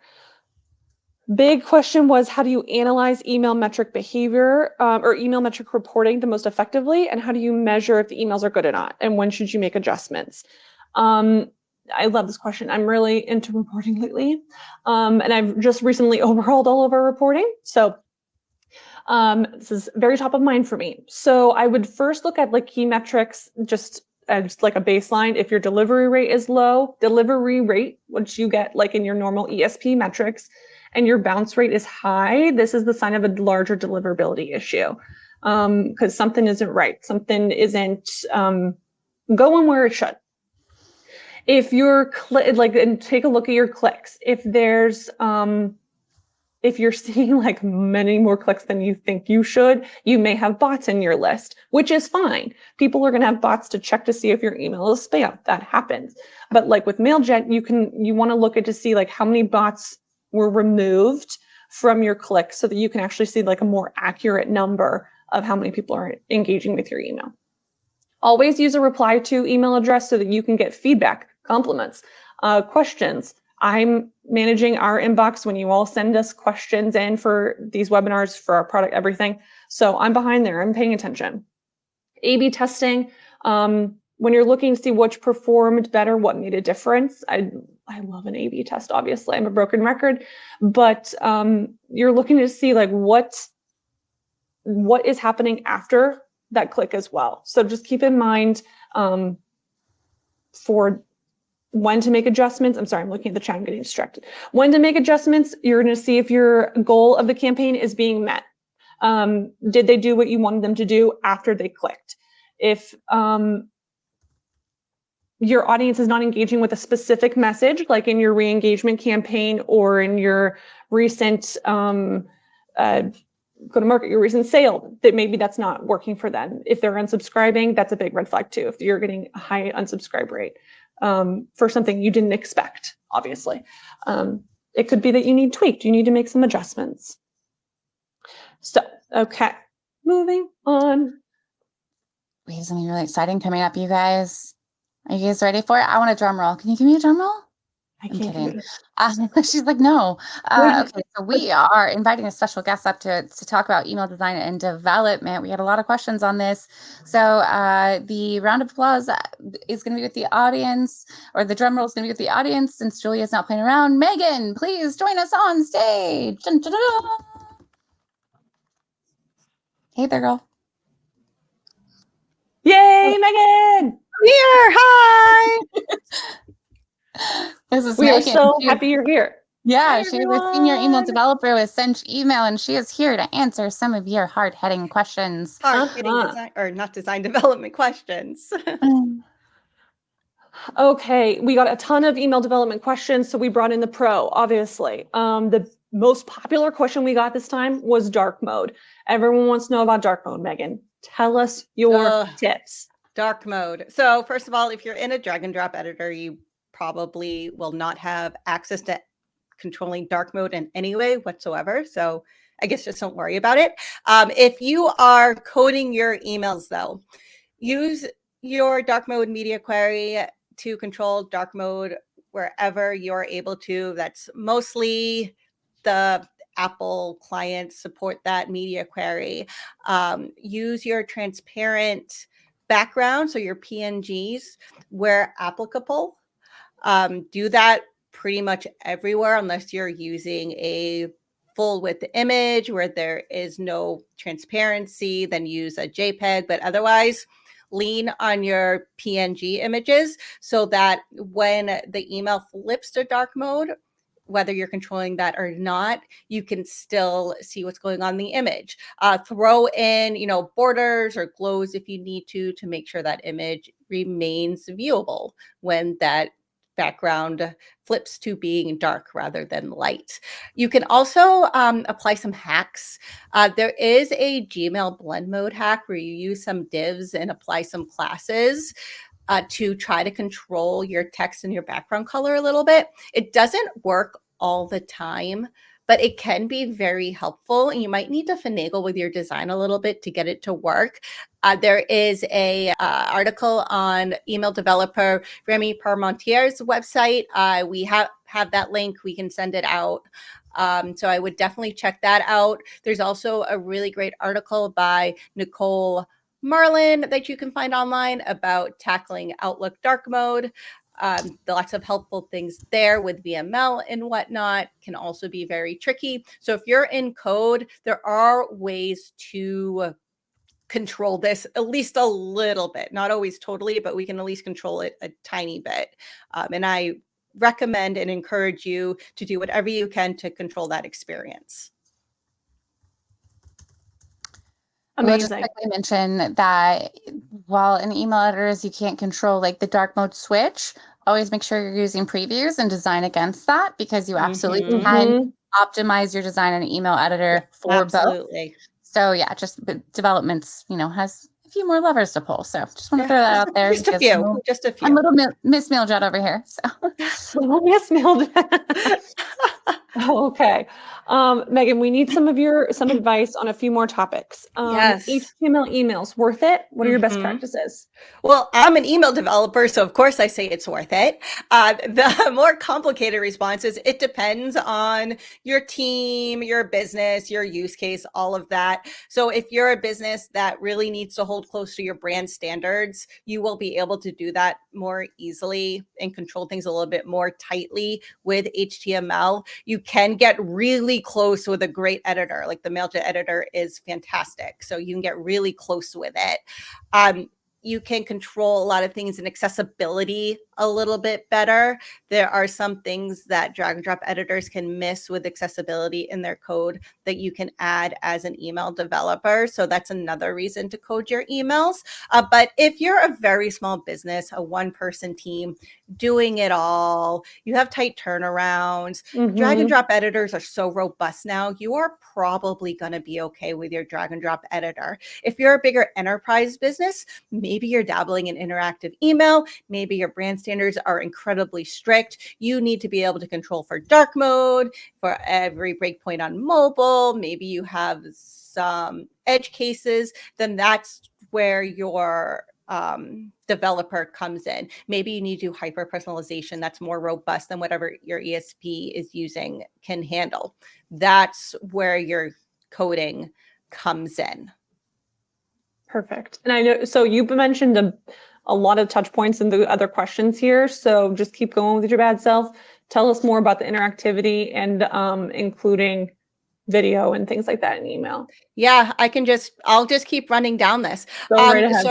Big question was, how do you analyze email metric behavior or email metric reporting the most effectively? And how do you measure if the emails are good or not? And when should you make adjustments? I love this question. I'm really into reporting lately. And I've just recently overhauled all of our reporting. So this is very top of mind for me. So I would first look at like key metrics, just like a baseline. If your delivery rate is low, which you get like in your normal ESP metrics, and your bounce rate is high, this is the sign of a larger deliverability issue. Because something isn't right. Something isn't going where it should. If you're and take a look at your clicks. If you're seeing like many more clicks than you think you should, you may have bots in your list, which is fine. People are going to have bots to check to see if your email is spam. That happens. But like with Mailjet, you want to look at to see like how many bots were removed from your clicks so that you can actually see like a more accurate number of how many people are engaging with your email. Always use a reply to email address so that you can get feedback, compliments, questions. I'm managing our inbox when you all send us questions in for these webinars for our product, everything. So I'm behind there. I'm paying attention. A/B testing. When you're looking to see which performed better, what made a difference. I love an A/B test, obviously. I'm a broken record. But you're looking to see like what is happening after that click as well. So just keep in mind for when to make adjustments. I'm sorry, I'm looking at the chat, I'm getting distracted. When to make adjustments, you're going to see if your goal of the campaign is being met. Did they do what you wanted them to do after they clicked? If your audience is not engaging with a specific message, like in your re-engagement campaign or in your recent go to market, your recent sale, that maybe that's not working for them. If they're unsubscribing, that's a big red flag too. If you're getting a high unsubscribe rate for something you didn't expect, obviously. It could be that you need tweaked. You need to make some adjustments. So, okay, moving on. We have something really exciting coming up, you guys. Are you guys ready for it? I want a drum roll. Can you give me a drum roll? I'm kidding. She's like, no. Okay, so we are inviting a special guest up to talk about email design and development. We had a lot of questions on this. So the round of applause is going to be with the audience, or the drum roll is going to be with the audience since Julia's not playing around. Megan, please join us on stage. Dun, dun, dun. Hey there, girl. Yay, Megan! Here, hi! This is We Megan. are so happy you're here. Yeah, Hi, she's a senior email everyone. developer with Cinch Email, and she is here to answer some of your hard-hitting questions. Hard-hitting design, or not design development questions. Okay, we got a ton of email development questions, so we brought in the pro, obviously. The most popular question we got this time was dark mode. Everyone wants to know about dark mode, Megan. Tell us your tips. Dark mode. So first of all, if you're in a drag and drop editor, you probably will not have access to controlling dark mode in any way whatsoever. So I guess just don't worry about it. If you are coding your emails though, use your dark mode media query to control dark mode wherever you're able to. That's mostly the Apple clients support that media query. Use your transparent background, so your PNGs, where applicable. Do that pretty much everywhere unless you're using a full width image where there is no transparency, then use a JPEG. But otherwise, lean on your PNG images so that when the email flips to dark mode, whether you're controlling that or not, you can still see what's going on in the image. Throw in, borders or glows if you need to make sure that image remains viewable when that background flips to being dark rather than light. You can also apply some hacks. There is a Gmail blend mode hack where you use some divs and apply some classes to try to control your text and your background color a little bit. It doesn't work all the time, but it can be very helpful, and you might need to finagle with your design a little bit to get it to work. There is a article on email developer Remy Parmentier's website. We have that link. We can send it out. So I would definitely check that out. There's also a really great article by Nicole Marlin that you can find online about tackling Outlook dark mode. Lots of helpful things there with VML and whatnot. Can also be very tricky. So if you're in code, there are ways to control this at least a little bit, not always totally, but we can at least control it a tiny bit. And I recommend and encourage you to do whatever you can to control that experience. Amazing. We'll just quickly mention that while in email editors you can't control like the dark mode switch, always make sure you're using previews and design against that, because you absolutely can optimize your design in an email editor for both. So yeah, just developments, has a few more levers to pull. So just want to throw that out there. Just a few. I'm little Miss Mailjet over here. So little Miss Mailjet. Okay. Megan, we need some advice on a few more topics. Yes. HTML emails, worth it? What are your best practices? Well, I'm an email developer, so of course I say it's worth it. The more complicated response is it depends on your team, your business, your use case, all of that. So if you're a business that really needs to hold close to your brand standards, you will be able to do that more easily and control things a little bit more tightly with HTML. You can get really close with a great editor. Like the Mailjet editor is fantastic. So you can get really close with it. You can control a lot of things in accessibility a little bit better. There are some things that drag and drop editors can miss with accessibility in their code that you can add as an email developer. So that's another reason to code your emails. But if you're a very small business, a one-person team doing it all, you have tight turnarounds, drag and drop editors are so robust now, you are probably going to be okay with your drag and drop editor. If you're a bigger enterprise business, maybe you're dabbling in interactive email, maybe your brand standards are incredibly strict. You need to be able to control for dark mode, for every breakpoint on mobile. Maybe you have some edge cases, then that's where your developer comes in. Maybe you need to do hyper personalization that's more robust than whatever your ESP is using can handle. That's where your coding comes in. Perfect. And I know, so you mentioned a lot of touch points in the other questions here. So just keep going with your bad self. Tell us more about the interactivity and including video and things like that in email. Yeah, I'll just keep running down this. Go right ahead.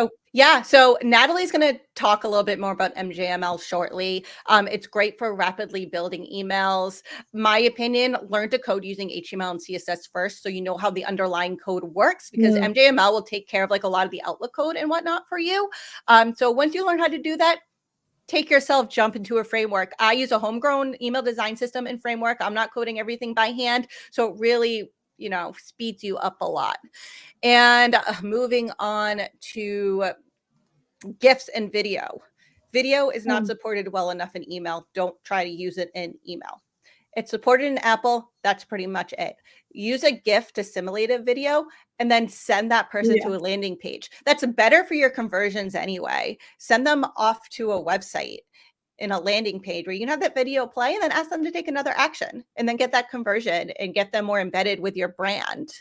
So Natalie's going to talk a little bit more about MJML shortly. It's great for rapidly building emails. My opinion, learn to code using HTML and CSS first so you know how the underlying code works, because MJML will take care of like a lot of the Outlook code and whatnot for you. So once you learn how to do that, jump into a framework. I use a homegrown email design system and framework. I'm not coding everything by hand. So it really, speeds you up a lot. And moving on to GIFs and video. Video is not supported well enough in email. Don't try to use it in email. It's supported in Apple. That's pretty much it. Use a GIF to simulate a video and then send that person to a landing page. That's better for your conversions anyway. Send them off to a website. in a landing page where you can have that video play and then ask them to take another action and then get that conversion and get them more embedded with your brand.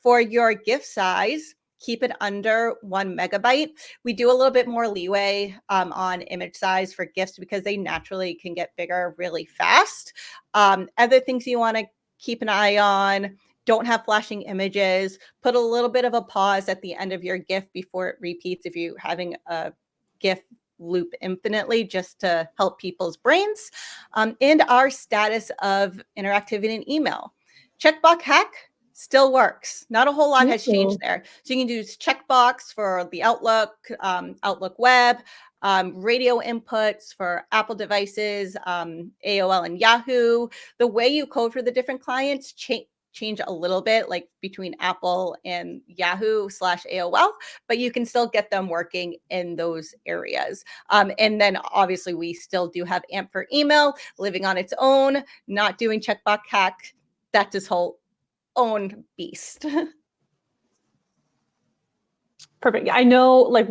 For your gift size, keep it under 1 megabyte. We do a little bit more leeway on image size for gifts because they naturally can get bigger really fast. Other things you want to keep an eye on: don't have flashing images. Put a little bit of a pause at the end of your gift before it repeats if you're having a gift loop infinitely, just to help people's brains. And our status of interactivity in email. Checkbox hack still works. Not a whole lot has changed there. So you can use checkbox for the Outlook, Outlook web, radio inputs for Apple devices, AOL and Yahoo. The way you code for the different clients change a little bit, like between Apple and Yahoo / AOL, but you can still get them working in those areas. And then obviously we still do have AMP for email living on its own, not doing checkbox hack. That's its whole own beast. Perfect. I know, like,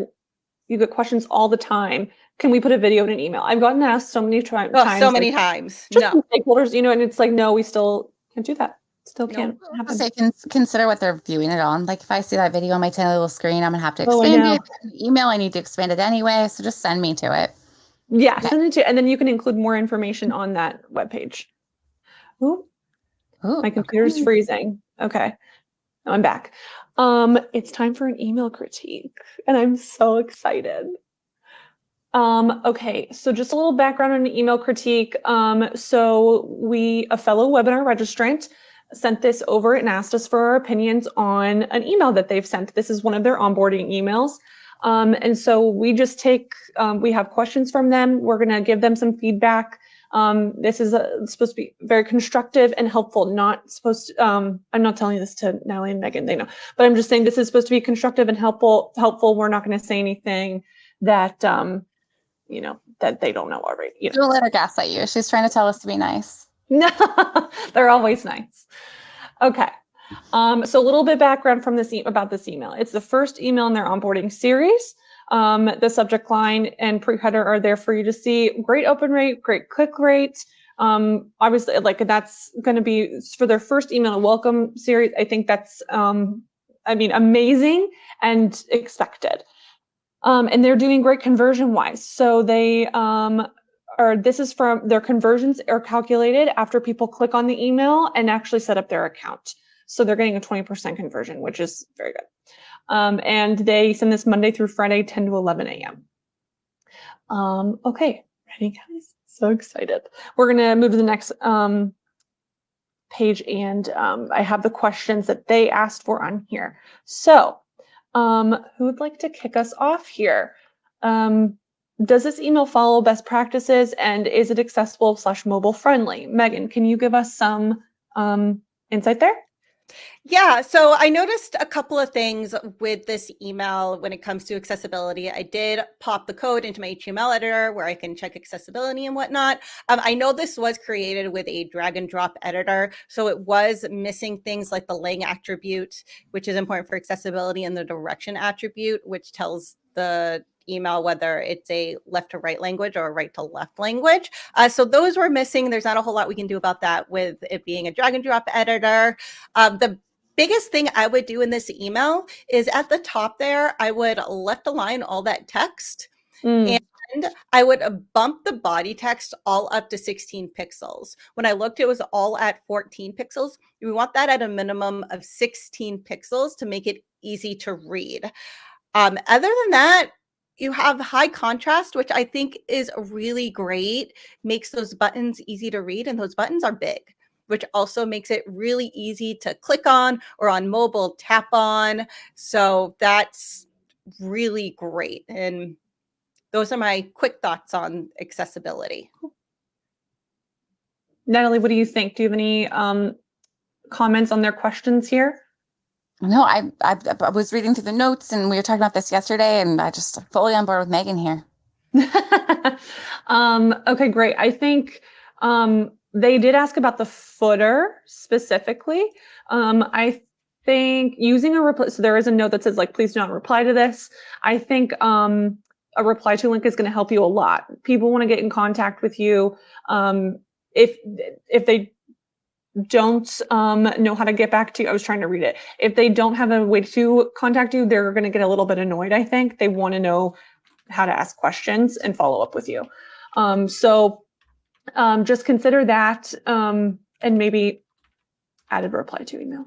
you get questions all the time. Can we put a video in an email? I've gotten asked so many times. So many times. Just No. stakeholders, and it's like, no, we still can't do that. Still can't happen. So consider what they're viewing it on. Like if I see that video on my tiny little screen, I'm gonna have to expand it. Email, I need to expand it anyway. So just send me to it. Yeah, send it to, and then you can include more information on that webpage. Ooh, my computer's freezing. Okay, now I'm back. It's time for an email critique, and I'm so excited. Okay, so just a little background on an email critique. So a fellow webinar registrant sent this over and asked us for our opinions on an email that they've sent. This is one of their onboarding emails. And so we just we have questions from them. We're going to give them some feedback. This is supposed to be very constructive and helpful, not supposed to, I'm not telling this to Natalie and Megan, they know, but I'm just saying this is supposed to be constructive and helpful. We're not going to say anything that, that they don't know already. Don't let her gaslight you. She's trying to tell us to be nice. No, they're always nice. Okay. So a little bit background from about this email. It's the first email in their onboarding series. The subject line and pre-header are there for you to see. Great open rate, great click rate. Obviously, like that's going to be for their first email welcome series. I think that's, amazing and expected. And they're doing great conversion wise. So this is from their conversions are calculated after people click on the email and actually set up their account. So they're getting a 20% conversion, which is very good. And they send this Monday through Friday, 10 to 11 a.m. Okay, ready guys? So excited. We're gonna move to the next page, and I have the questions that they asked for on here. So who would like to kick us off here? Does this email follow best practices, and is it accessible / mobile friendly? Megan, can you give us some insight there? Yeah, so I noticed a couple of things with this email when it comes to accessibility. I did pop the code into my HTML editor where I can check accessibility and whatnot. I know this was created with a drag and drop editor, so it was missing things like the lang attribute, which is important for accessibility, and the direction attribute, which tells the email whether it's a left to right language or a right to left language. So those were missing. There's not a whole lot we can do about that with it being a drag and drop editor. The biggest thing I would do in this email is at the top there, I would left align all that text and I would bump the body text all up to 16 pixels. When I looked, it was all at 14 pixels. We want that at a minimum of 16 pixels to make it easy to read. Other than that, you have high contrast, which I think is really great, makes those buttons easy to read, and those buttons are big, which also makes it really easy to click on, or on mobile tap on. So that's really great. And those are my quick thoughts on accessibility. Natalie, what do you think? Do you have any comments on their questions here? No, I was reading through the notes, and we were talking about this yesterday, and I just fully on board with Megan here. Okay, great. I think they did ask about the footer specifically. I think using so there is a note that says, like, please do not reply to this. I think a reply to link is going to help you a lot. People want to get in contact with you. If they don't know how to get back to you, I was trying to read it. If they don't have a way to contact you, they're going to get a little bit annoyed, I think. They want to know how to ask questions and follow up with you. So just consider that and maybe add a reply to email.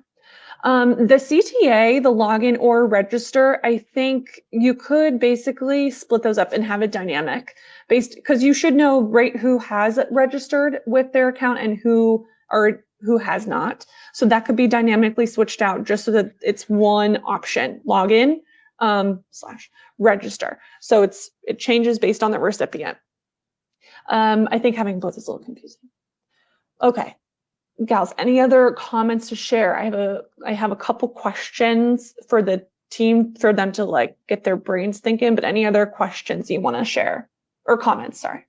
The CTA, the login or register, I think you could basically split those up and have it dynamic because you should know right who has registered with their account and who has not. So that could be dynamically switched out just so that it's one option, login / register. So it changes based on the recipient. I think having both is a little confusing. Okay. Gals, any other comments to share? I have a couple questions for the team for them to like get their brains thinking, but any other questions you want to share or comments? Sorry.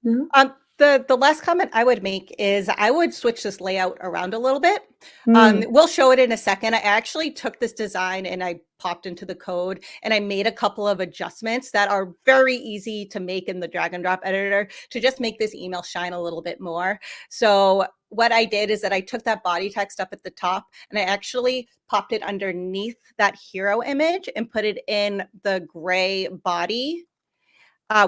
No? The last comment I would make is I would switch this layout around a little bit. We'll show it in a second. I actually took this design and I popped into the code and I made a couple of adjustments that are very easy to make in the drag and drop editor to just make this email shine a little bit more. So what I did is that I took that body text up at the top and I actually popped it underneath that hero image and put it in the gray body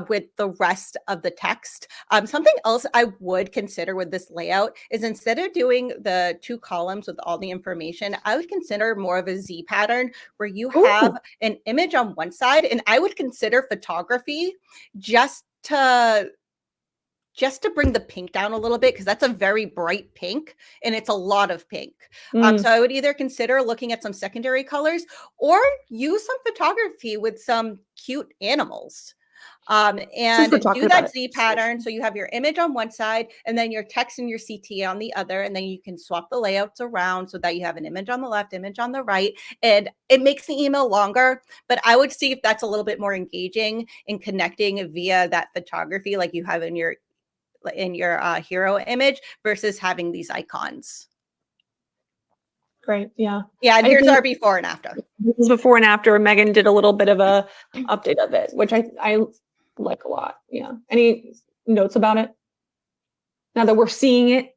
with the rest of the text. Something else I would consider with this layout is instead of doing the 2 columns with all the information, I would consider more of a Z pattern where you have an image on one side, and I would consider photography just to bring the pink down a little bit, because that's a very bright pink and it's a lot of pink. So I would either consider looking at some secondary colors or use some photography with some cute animals. And do that Z pattern. So you have your image on one side and then your text and your CTA on the other. And then you can swap the layouts around so that you have an image on the left, image on the right. And it makes the email longer, but I would see if that's a little bit more engaging in connecting via that photography like you have in your hero image versus having these icons. Great. Yeah. Yeah. And here's our before and after. This is before and after. Megan did a little bit of a update of it, which I like a lot. Yeah. Any notes about it now that we're seeing it?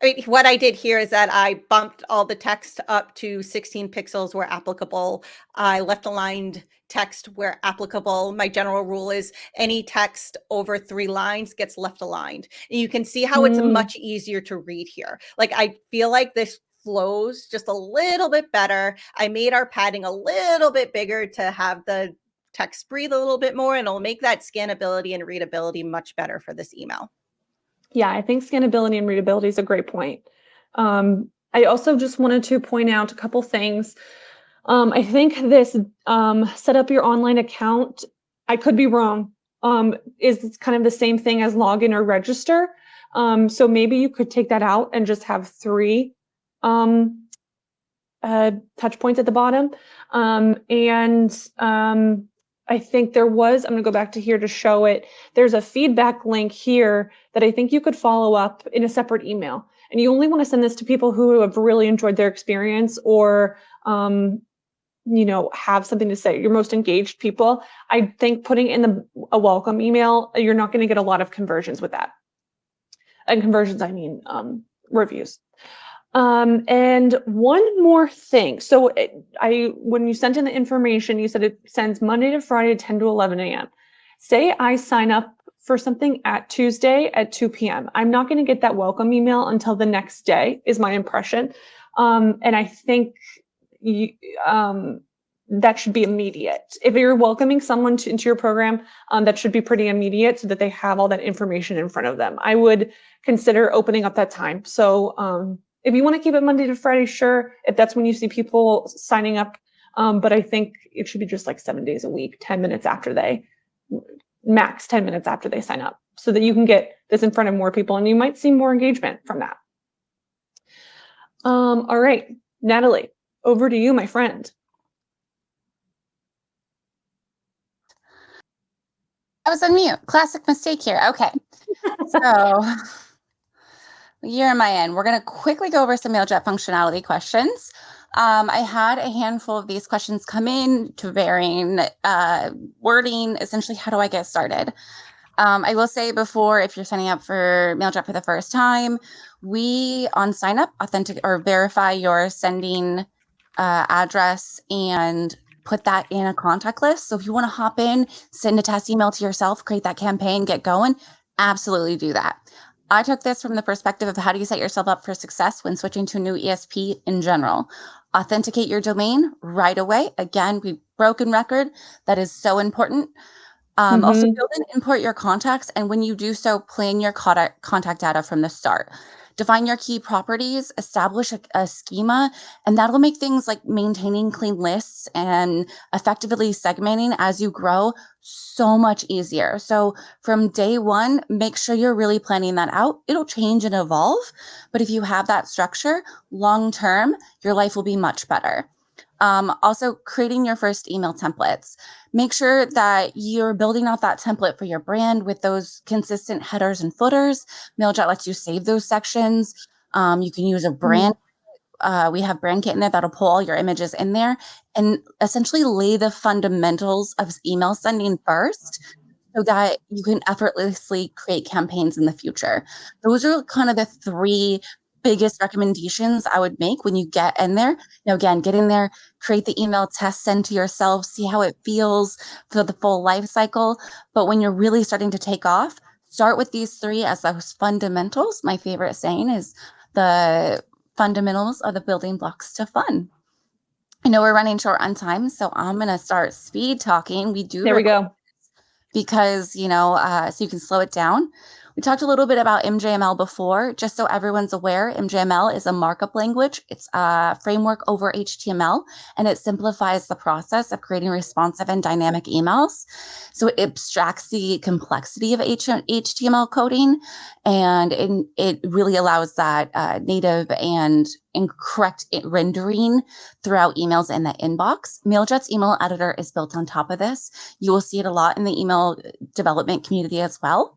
I mean, what I did here is that I bumped all the text up to 16 pixels where applicable. I left aligned text where applicable. My general rule is any text over 3 lines gets left aligned. And you can see how it's much easier to read here. Like, I feel like this flows just a little bit better. I made our padding a little bit bigger to have the text breathe a little bit more, and it'll make that scannability and readability much better for this email. Yeah, I think scannability and readability is a great point. I also just wanted to point out a couple things. I think this set up your online account, I could be wrong, is kind of the same thing as login or register. So maybe you could take that out and just have 3 touch points at the bottom. I think there was, I'm going to go back to here to show it. There's a feedback link here that I think you could follow up in a separate email. And you only want to send this to people who have really enjoyed their experience or, have something to say, your most engaged people. I think putting in a welcome email, you're not going to get a lot of conversions with that. And conversions, I mean, reviews. And one more thing. So when you sent in the information, you said it sends Monday to Friday, 10 to 11 a.m. Say I sign up for something at Tuesday at 2 p.m. I'm not going to get that welcome email until the next day, is my impression. And I think that should be immediate. If you're welcoming someone into your program, that should be pretty immediate so that they have all that information in front of them. I would consider opening up that time. So, if you want to keep it Monday to Friday, sure. If that's when you see people signing up, but I think it should be just like 7 days a week, 10 minutes after max 10 minutes after they sign up, so that you can get this in front of more people and you might see more engagement from that. All right, Natalie, over to you, my friend. I was on mute. Classic mistake here. Okay. So you're on my end. We're going to quickly go over some Mailjet functionality questions. I had a handful of these questions come in to varying wording. Essentially, how do I get started? I will say before, if you're signing up for Mailjet for the first time, we on sign up authentic or verify your sending address and put that in a contact list. So if you want to hop in, send a test email to yourself, create that campaign, get going, absolutely do that. I took this from the perspective of how do you set yourself up for success when switching to a new ESP in general. Authenticate your domain right away. Again, we've broken record. That is so important. Also, build and import your contacts, and when you do so, plan your contact data from the start. Define your key properties, establish a schema, and that'll make things like maintaining clean lists and effectively segmenting as you grow so much easier. So from day one, make sure you're really planning that out. It'll change and evolve, but if you have that structure, long term, your life will be much better. Also, creating your first email templates. Make sure that you're building out that template for your brand with those consistent headers and footers. Mailjet lets you save those sections. You can use a brand. We have brand kit in there that'll pull all your images in there and essentially lay the fundamentals of email sending first so that you can effortlessly create campaigns in the future. Those are kind of the three biggest recommendations I would make when you get in there. Now, again, get in there, create the email test, send to yourself, see how it feels for the full life cycle. But when you're really starting to take off, start with these three as those fundamentals. My favorite saying is the fundamentals are the building blocks to fun. I know we're running short on time, so I'm going to start speed talking. There we go. Because, so you can slow it down. We talked a little bit about MJML before, just so everyone's aware. MJML is a markup language. It's a framework over HTML, and it simplifies the process of creating responsive and dynamic emails. So it abstracts the complexity of HTML coding, and it really allows that native and correct rendering throughout emails in the inbox. Mailjet's email editor is built on top of this. You will see it a lot in the email development community as well.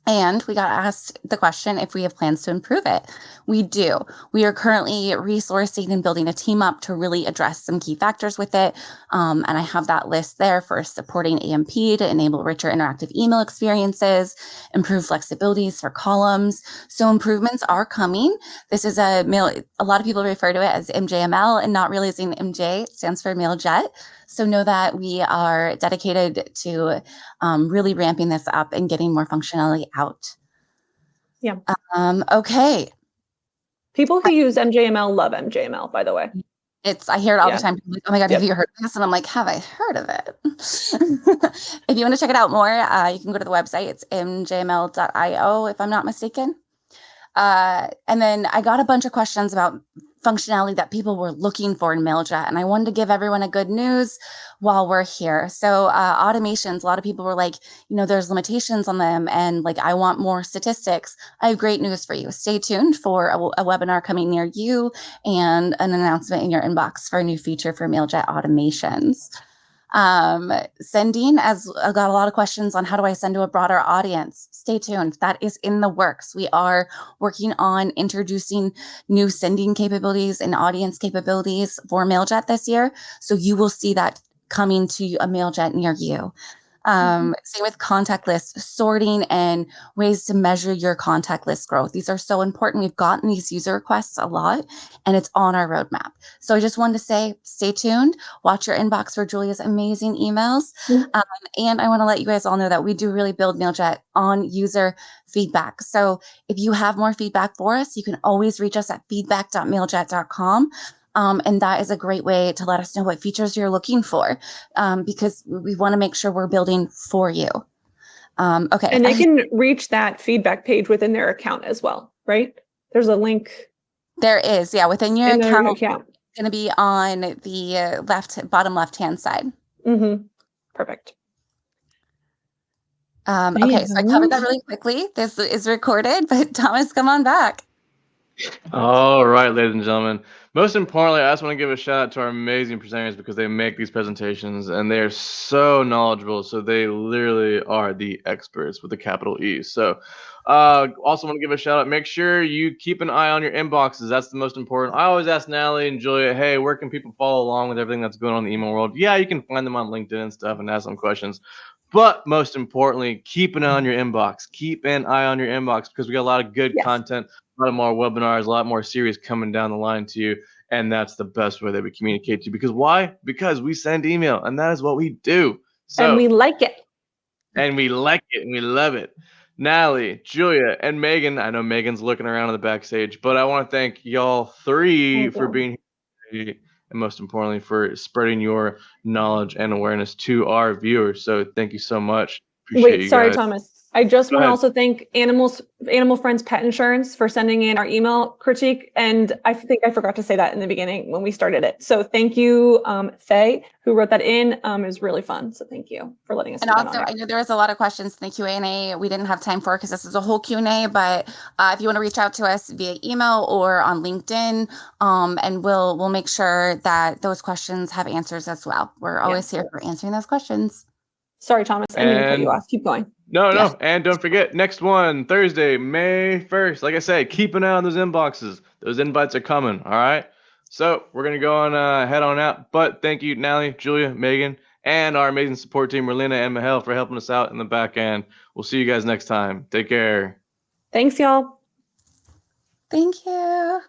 And we got asked the question if we have plans to improve it. We do. We are currently resourcing and building a team up to really address some key factors with it. And I have that list there for supporting AMP to enable richer interactive email experiences, improve flexibilities for columns. So improvements are coming. This is a lot of people refer to it as MJML and not realizing MJ stands for Mailjet. So know that we are dedicated to really ramping this up and getting more functionality out. Yeah. Okay. People who use MJML love MJML, by the way. I hear it all the time. Like, oh my God, have you heard of this? And I'm like, have I heard of it? If you want to check it out more, you can go to the website. It's mjml.io, if I'm not mistaken. And then I got a bunch of questions about functionality that people were looking for in Mailjet, and I wanted to give everyone a good news while we're here. So automations, a lot of people were like, there's limitations on them, and like, I want more statistics. I have great news for you. Stay tuned for a webinar coming near you and an announcement in your inbox for a new feature for Mailjet automations. Sending, as I got a lot of questions on how do I send to a broader audience. Stay tuned. That is in the works. We are working on introducing new sending capabilities and audience capabilities for Mailjet this year. So you will see that coming to a Mailjet near you. Same with contact list sorting and ways to measure your contact list growth. These are so important. We've gotten these user requests a lot, and it's on our roadmap. So I just wanted to say, stay tuned, watch your inbox for Julia's amazing emails. And I want to let you guys all know that we do really build Mailjet on user feedback. So if you have more feedback for us, you can always reach us at feedback.mailjet.com. And that is a great way to let us know what features you're looking for, because we want to make sure we're building for you. Okay. And they can reach that feedback page within their account as well, right? There's a link. There is, yeah, within your account. It's going to be on the bottom left-hand side. Perfect. Okay, so I covered that really quickly. This is recorded, but Thomas, come on back. All right, ladies and gentlemen. Most importantly, I just want to give a shout out to our amazing presenters because they make these presentations and they are so knowledgeable. So they literally are the experts with a capital E. So also want to give a shout out. Make sure you keep an eye on your inboxes. That's the most important. I always ask Natalie and Julia, hey, where can people follow along with everything that's going on in the email world? Yeah, you can find them on LinkedIn and stuff and ask them questions. But most importantly, keep an eye on your inbox. Keep an eye on your inbox because we got a lot of good content, a lot more webinars, a lot more series coming down the line to you. And that's the best way that we communicate to you. Because why? Because we send email, and that is what we do. So, and we like it. And we like it, and we love it. Natalie, Julia, and Megan. I know Megan's looking around in the backstage, but I want to thank y'all three for being here, and most importantly, for spreading your knowledge and awareness to our viewers. So thank you so much. Appreciate you Sorry, guys. Thomas. I just Go want to ahead. also thank Animal Friends Pet Insurance for sending in our email critique. And I think I forgot to say that in the beginning when we started it. So thank you, Faye, who wrote that in. It was really fun. So thank you for letting us And do that also, on I know there was a lot of questions in the Q&A we didn't have time for because this is a whole Q&A, but if you want to reach out to us via email or on LinkedIn, and we'll make sure that those questions have answers as well. We're always here for answering those questions. Sorry, Thomas. I didn't cut you off. Keep going. No. And don't forget, next one, Thursday, May 1st. Like I said, keep an eye on those inboxes. Those invites are coming, all right? So we're going to go on head on out. But thank you, Natalie, Julia, Megan, and our amazing support team, Merlina and Mahel, for helping us out in the back end. We'll see you guys next time. Take care. Thanks, y'all. Thank you.